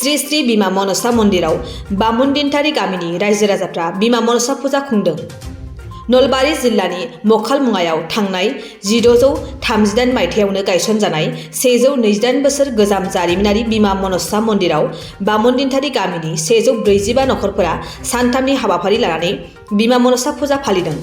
श्री श्री बिमा मनसा मन्दिराव बामुनदिनथारि गामिनि रायजो राजाफ्रा बिमा मनसा फुजा खुंदों। नलबारि जिल्लानि मखालमुङायाव थांनाय 1638 मायथाइयावनो गायसनजानाय 128 बोसोर गोजाम जारिमिनारि बिमा मनसा मन्दिराव बामुनदिनथारि गामिनि 145 नखरफोरा सानथामनि हाबाफारि लानानै बिमा मनसा फुजा फालिदों।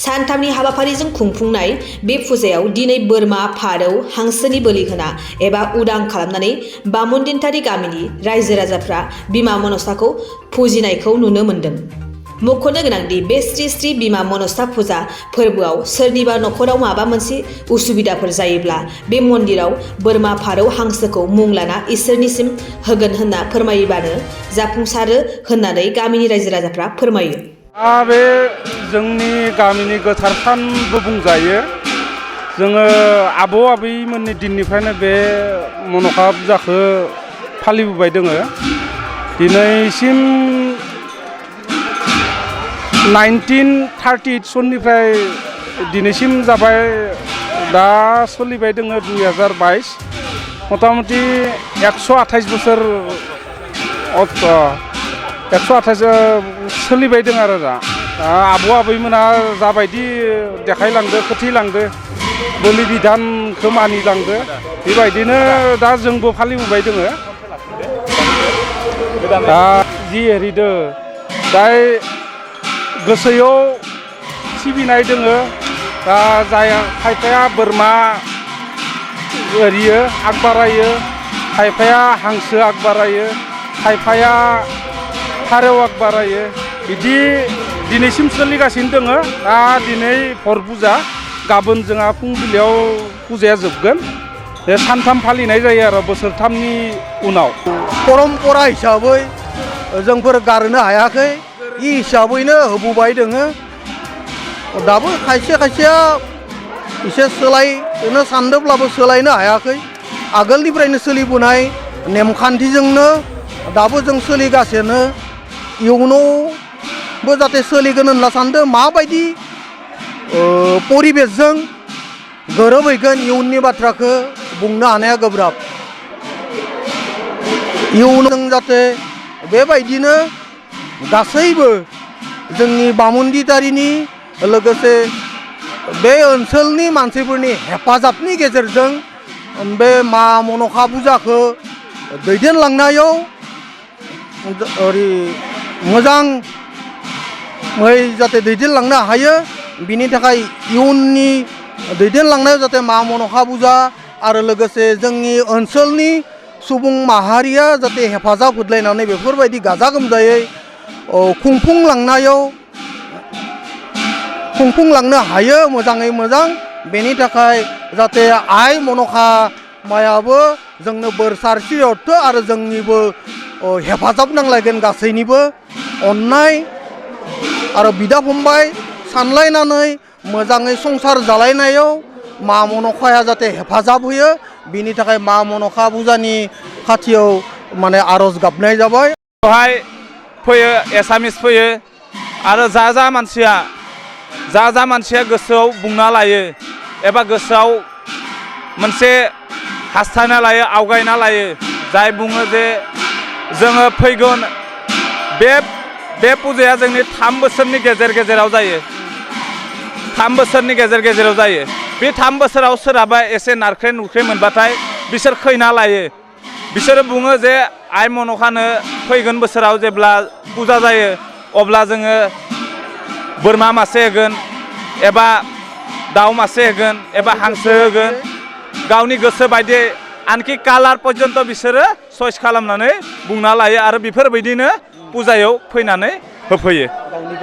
सानथामनि हाबाफारिजों खुंफुंनाय बे फुजायाव दिनै बोरमा, फारौ, हांसोनि बोलि होना एबा उदां खालामनानै बामुनदिनथारि गामिनि रायजो राजाफ्रा बिमा मनसाखौ फुजिनायखौ नुनो मोन्दों। मख'नो गोनांदि बे श्री श्री बिमा मनसा फुजा फोरबोआव सोरनिबा नखराव माबा मोनसे उसुबिदाफोर जायोब्ला बे मन्दिराव बोरमा, फारौ, हांसोखौ मुं लाना इसोरनिसिम होगोन होनना फोरमायोबानो जाफुंसारो होननानै गामिनि रायजो राजाफ्रा फोरमायो। बे जोंनि गामिनि गोथार सानबो बुंजायो। जोङो आबौ आबैमोननि दिननिफ्रायनो बे मनसा फुजाखौ फालिबोबाय दोङो। दिनैसिम 1938 सननिफ्राय दिनैसिम जाबाय, दा सोलिबाय दोङो 2022। मथा मथि 128 बोसोर 128 सोलिबाय दं आरो दा आबौ आबैमोना जाबायदि देखायलांदो, खोथैलांदो, बोलि बिधानखौ मानिलांदो, बेबायदिनो दा जोंबो फालिबोबाय दोङो। दा जि एरिदो दा गोसोआव सिबिनाय दोङो। दा जाय खायफाया बोरमा एरियो आग बारायो, खायफाया हांसो आग बारायो, खायफाया फारौ आग बारायो, बिदि दिनैसिम सोलिगासिनो दङ। दा दिनै हर फुजा, गाबोन जोंहा फुंबिलियाव फुजाया जोबगोन। बे सानथाम फालिनाय जायो आरो बोसोरथामनि उनाव। परम्परा हिसाबै जोंफोर गारनो हायाखै, इ हिसाबैनो होबोबाय दोङो। दाबो खायसे खायसेया एसे सोलायनो सानदोंब्लाबो सोलायनो हायाखै। आगोलनिफ्रायनो सोलिबोनाय नेमखान्थिजोंनो दाबो जों सोलिगासिनो। इयुनावबो जाहाथे सोलिगोन होनना सानदों। माबायदि परिबेसजों गोरोबहैगोन इयुननि बाथ्राखौ बुंनो हानाया गोब्राब। इयुनाव जाहाथे बेबायदिनो गासैबो जोंनि बामुनदिनथारिनि लोगोसे बे ओनसोलनि मानसिफोरनि हेफाजाबनि गेजेरजों बे मा मनसा फुजाखौ दैदेनलांनायाव मोजाङै जाहाथे दैदेनलांनो हायो, बिनि थाखाय इयुननि दैदेनलांनायाव जाहाथे मा मनसा फुजा आरो लोगोसे जोंनि ओनसोलनि सुबुं माहारिया जाहाथे हेफाजाब होलायनानै बेफोरबायदि गाजा गोमजायै खुंफुंलांनो हायो मोजाङै मोजां। बेनि थाखाय जाहाथे आइ मनसा मायाबो जोंनो बोर सारस्रि हरथो आरो जोंनिबो हेफाजाब नांलायगोन, गासैनिबो अननाय आरो बिदा फंबाय सानलायनानै मोजाङै संसार जालायनायाव मा मनसाया जाहाथे हेफाजाब होयो, बिनि थाखाय मा मनसा फुजानि खाथियाव आर'ज गाबनाय जाबाय। बेवहाय फैयो, एसामिस फैयो आरो जा मानसिया गोसोआव बुंना लायो एबा गोसोआव मोनसे हास्थायना लायो, आवगायना लायो, जाय बुङो जे जोङो फैगोन बे फुजाया जोंनि 3 बोसोरनि गेजेराव जायो। 3 बोसोरनि गेजेराव जायो। बे 3 बोसोराव सोरहाबा एसे नारख्रे नुख्रे मोनबाथाय बिसोर खैना लायो। बिसोरो बुङो जे आइ मनसानो फैगोन बोसोराव जेब्ला फुजा जायो अब्ला जोङो बोरमा मासे होगोन एबा दाउ मासे होगोन एबा हांसो होगोन। गावनि गोसो बायदि आनखि कालार पर्यन्त बिसोरो चइस खालामनानै बुंना लायो आरो बेफोरबायदिनो फुजायाव फैनानै होफैयो।